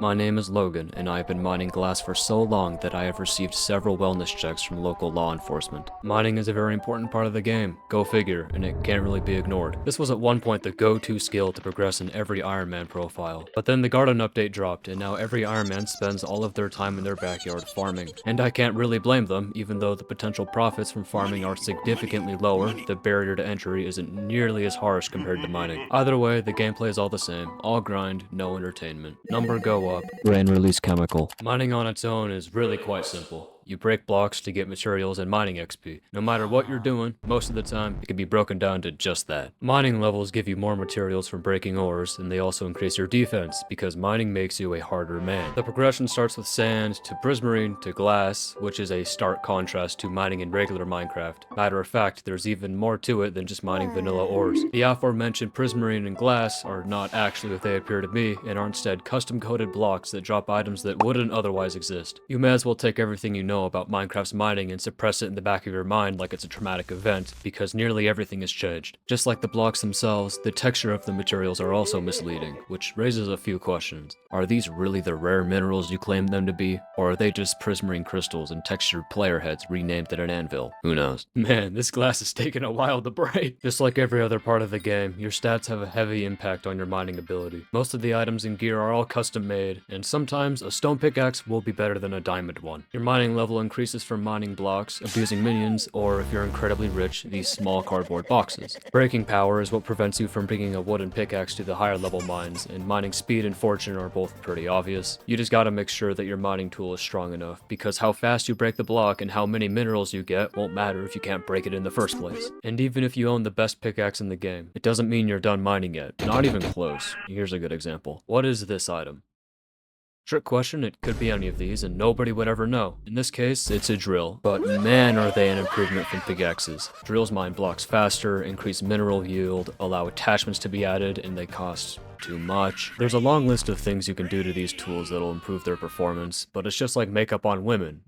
My name is Logan, and I have been mining glass for so long that I have received several wellness checks from local law enforcement. Mining is a very important part of the game, go figure, and it can't really be ignored. This was at one point the go-to skill to progress in every Iron Man profile. But then the Garden update dropped, and now every Iron Man spends all of their time in their backyard farming. And I can't really blame them, even though the potential profits from farming are significantly lower, the barrier to entry isn't nearly as harsh compared to mining. Either way, the gameplay is all the same, all grind, no entertainment. Number go up, brain release chemical. Mining on its own is really quite simple. You break blocks to get materials and mining XP. No matter what you're doing, most of the time, it can be broken down to just that. Mining levels give you more materials from breaking ores, and they also increase your defense, because mining makes you a harder man. The progression starts with sand, to prismarine, to glass, which is a stark contrast to mining in regular Minecraft. Matter of fact, there's even more to it than just mining vanilla ores. The aforementioned prismarine and glass are not actually what they appear to be, and are instead custom-coded blocks that drop items that wouldn't otherwise exist. You may as well take everything you know about Minecraft's mining and suppress it in the back of your mind like it's a traumatic event, because nearly everything has changed. Just like the blocks themselves, the texture of the materials are also misleading, which raises a few questions. Are these really the rare minerals you claim them to be, or are they just prismarine crystals and textured player heads renamed at an anvil? Who knows? Man, this glass is taking a while to break. Just like every other part of the game, your stats have a heavy impact on your mining ability. Most of the items and gear are all custom made, and sometimes a stone pickaxe will be better than a diamond one. Your mining level increases from mining blocks, abusing minions, or if you're incredibly rich, these small cardboard boxes. Breaking power is what prevents you from bringing a wooden pickaxe to the higher level mines, and mining speed and fortune are both pretty obvious. You just gotta make sure that your mining tool is strong enough, because how fast you break the block and how many minerals you get won't matter if you can't break it in the first place. And even if you own the best pickaxe in the game, it doesn't mean you're done mining yet. Not even close. Here's a good example. What is this item? Trick question, it could be any of these, and nobody would ever know. In this case, it's a drill, but man are they an improvement from pickaxes. Drills mine blocks faster, increase mineral yield, allow attachments to be added, and they cost too much. There's a long list of things you can do to these tools that'll improve their performance, but it's just like makeup on women.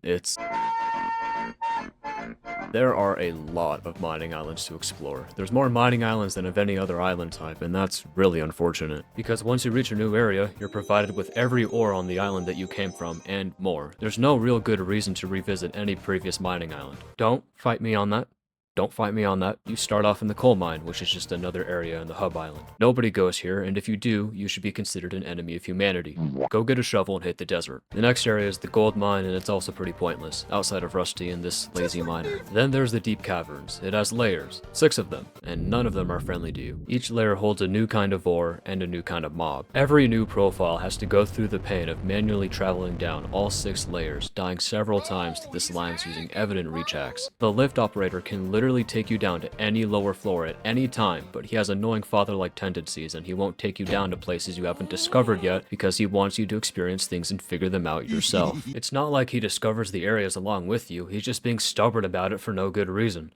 There are a lot of mining islands to explore. There's more mining islands than of any other island type, and that's really unfortunate. Because once you reach a new area, you're provided with every ore on the island that you came from, and more. There's no real good reason to revisit any previous mining island. Don't fight me on that. Don't fight me on that. You start off in the coal mine, which is just another area in the hub island. Nobody goes here, and if you do, you should be considered an enemy of humanity. Go get a shovel and hit the desert. The next area is the gold mine, and it's also pretty pointless, outside of Rusty and this lazy miner. Then there's the deep caverns. It has layers, 6 of them, and none of them are friendly to you. Each layer holds a new kind of ore and a new kind of mob. Every new profile has to go through the pain of manually traveling down all 6 layers, dying several times to the slimes using evident reach hacks. The lift operator can literally take you down to any lower floor at any time, but he has annoying father-like tendencies, and he won't take you down to places you haven't discovered yet because he wants you to experience things and figure them out yourself. It's not like he discovers the areas along with you, he's just being stubborn about it for no good reason.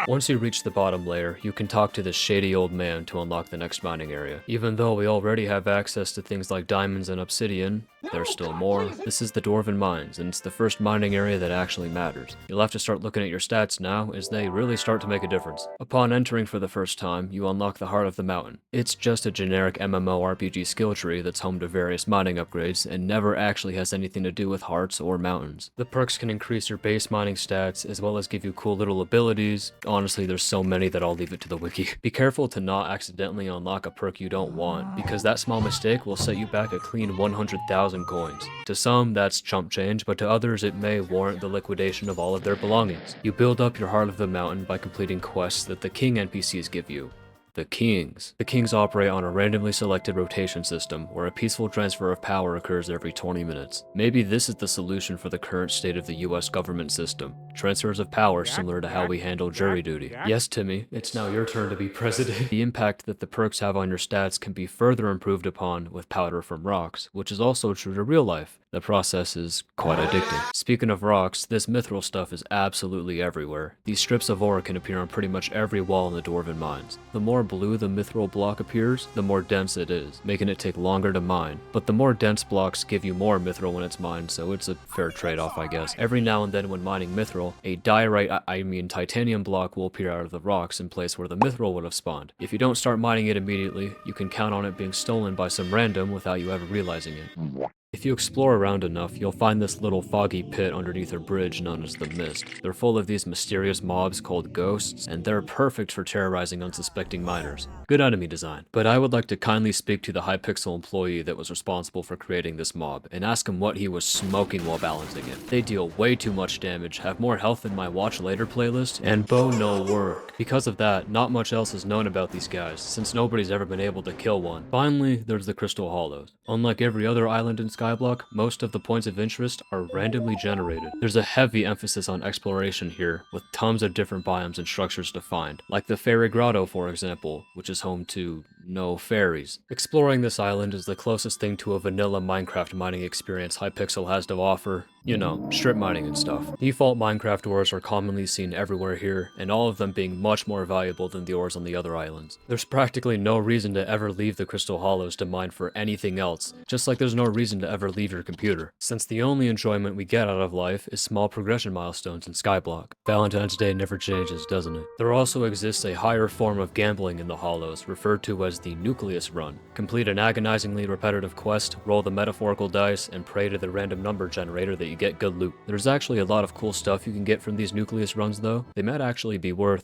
Once you reach the bottom layer, you can talk to this shady old man to unlock the next mining area. Even though we already have access to things like diamonds and obsidian, there's still more. This is the Dwarven Mines, and it's the first mining area that actually matters. You'll have to start looking at your stats now, as they really start to make a difference. Upon entering for the first time, you unlock the Heart of the Mountain. It's just a generic MMORPG skill tree that's home to various mining upgrades, and never actually has anything to do with hearts or mountains. The perks can increase your base mining stats, as well as give you cool little abilities. Honestly, there's so many that I'll leave it to the wiki. Be careful to not accidentally unlock a perk you don't want, because that small mistake will set you back a clean 100,000 coins. To some, that's chump change, but to others it may warrant the liquidation of all of their belongings. You build up your Heart of the Mountain by completing quests that the king NPCs give you. The Kings. The Kings operate on a randomly selected rotation system, where a peaceful transfer of power occurs every 20 minutes. Maybe this is the solution for the current state of the US government system. Transfers of power similar to how we handle jury duty. Yes, Timmy, it's now your turn to be president. The impact that the perks have on your stats can be further improved upon with powder from rocks, which is also true to real life. The process is quite addicting. Speaking of rocks, this mithril stuff is absolutely everywhere. These strips of ore can appear on pretty much every wall in the Dwarven Mines. The more blue the mithril block appears, the more dense it is, making it take longer to mine. But the more dense blocks give you more mithril when it's mined, so it's a fair trade-off, I guess. Every now and then when mining mithril, a diorite, I mean titanium block will appear out of the rocks in place where the mithril would have spawned. If you don't start mining it immediately, you can count on it being stolen by some random without you ever realizing it. If you explore around enough, you'll find this little foggy pit underneath a bridge known as the Mist. They're full of these mysterious mobs called ghosts, and they're perfect for terrorizing unsuspecting miners. Good enemy design. But I would like to kindly speak to the Hypixel employee that was responsible for creating this mob, and ask him what he was smoking while balancing it. They deal way too much damage, have more health than my Watch Later playlist, and bow no work. Because of that, not much else is known about these guys, since nobody's ever been able to kill one. Finally, there's the Crystal Hollows. Unlike every other island in Skyblock, most of the points of interest are randomly generated. There's a heavy emphasis on exploration here, with tons of different biomes and structures to find, like the Fairy Grotto for example, which is home to no fairies. Exploring this island is the closest thing to a vanilla Minecraft mining experience Hypixel has to offer. You know, strip mining and stuff. Default Minecraft ores are commonly seen everywhere here, and all of them being much more valuable than the ores on the other islands. There's practically no reason to ever leave the Crystal Hollows to mine for anything else, just like there's no reason to ever leave your computer, since the only enjoyment we get out of life is small progression milestones in Skyblock. Valentine's Day never changes, doesn't it? There also exists a higher form of gambling in the Hollows, referred to as the Nucleus Run. Complete an agonizingly repetitive quest, roll the metaphorical dice, and pray to the random number generator that you get good loot. There's actually a lot of cool stuff you can get from these Nucleus runs though. They might actually be worth.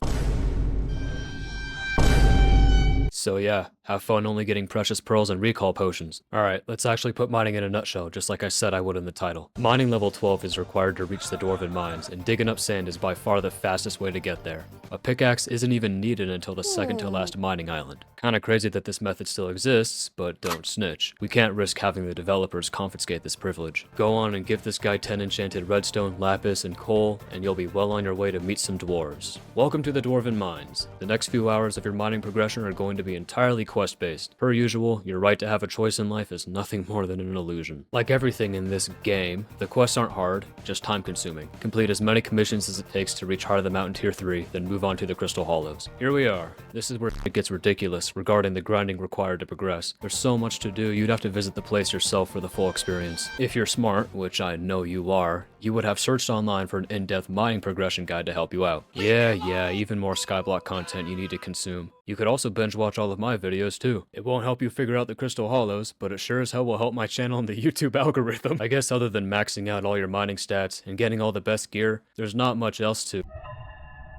So yeah, have fun only getting precious pearls and recall potions. Alright, let's actually put mining in a nutshell, just like I said I would in the title. Mining level 12 is required to reach the Dwarven Mines, and digging up sand is by far the fastest way to get there. A pickaxe isn't even needed until the second to last mining island. Kinda crazy that this method still exists, but don't snitch. We can't risk having the developers confiscate this privilege. Go on and give this guy 10 enchanted redstone, lapis, and coal, and you'll be well on your way to meet some dwarves. Welcome to the Dwarven Mines. The next few hours of your mining progression are going to be entirely quest-based. Per usual, your right to have a choice in life is nothing more than an illusion. Like everything in this game, the quests aren't hard, just time-consuming. Complete as many commissions as it takes to reach Heart of the Mountain Tier 3, then move on to the Crystal Hollows. Here we are. This is where it gets ridiculous regarding the grinding required to progress. There's so much to do, you'd have to visit the place yourself for the full experience. If you're smart, which I know you are, you would have searched online for an in-depth mining progression guide to help you out. Yeah, even more Skyblock content you need to consume. You could also binge watch all of my videos too. It won't help you figure out the Crystal Hollows, but it sure as hell will help my channel in the YouTube algorithm. I guess other than maxing out all your mining stats and getting all the best gear, there's not much else to.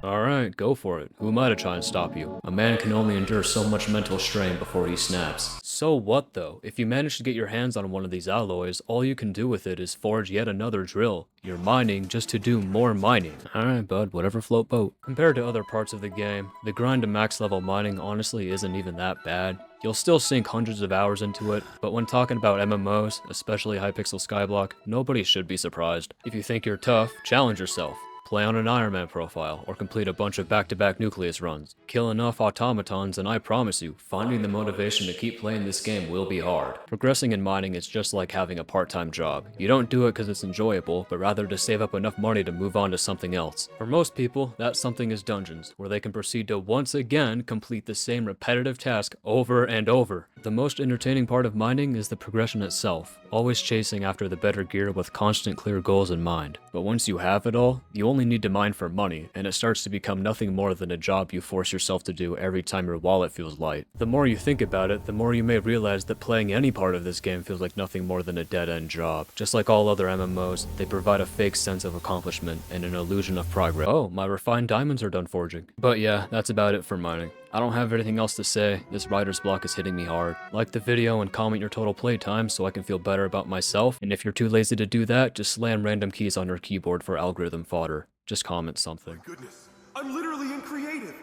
Alright, go for it. Who am I to try and stop you? A man can only endure so much mental strain before he snaps. So what though? If you manage to get your hands on one of these alloys, all you can do with it is forge yet another drill. You're mining just to do more mining. Alright bud, whatever float boat. Compared to other parts of the game, the grind to max level mining honestly isn't even that bad. You'll still sink hundreds of hours into it, but when talking about MMOs, especially Hypixel Skyblock, nobody should be surprised. If you think you're tough, challenge yourself. Play on an Iron Man profile, or complete a bunch of back-to-back Nucleus runs. Kill enough automatons and I promise you, finding the motivation to keep playing this game will be hard. Progressing in mining is just like having a part-time job. You don't do it because it's enjoyable, but rather to save up enough money to move on to something else. For most people, that something is dungeons, where they can proceed to once again complete the same repetitive task over and over. The most entertaining part of mining is the progression itself, always chasing after the better gear with constant clear goals in mind. But once you have it all, you only need to mine for money, and it starts to become nothing more than a job you force yourself to do every time your wallet feels light. The more you think about it, the more you may realize that playing any part of this game feels like nothing more than a dead-end job. Just like all other MMOs, they provide a fake sense of accomplishment and an illusion of progress. Oh, my refined diamonds are done forging. But yeah, that's about it for mining. I don't have anything else to say, this writer's block is hitting me hard. Like the video and comment your total playtime so I can feel better about myself, and if you're too lazy to do that, just slam random keys on your keyboard for algorithm fodder. Just comment something. My goodness, I'm literally in creative!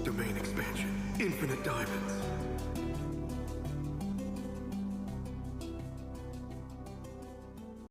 Domain expansion, infinite diamonds.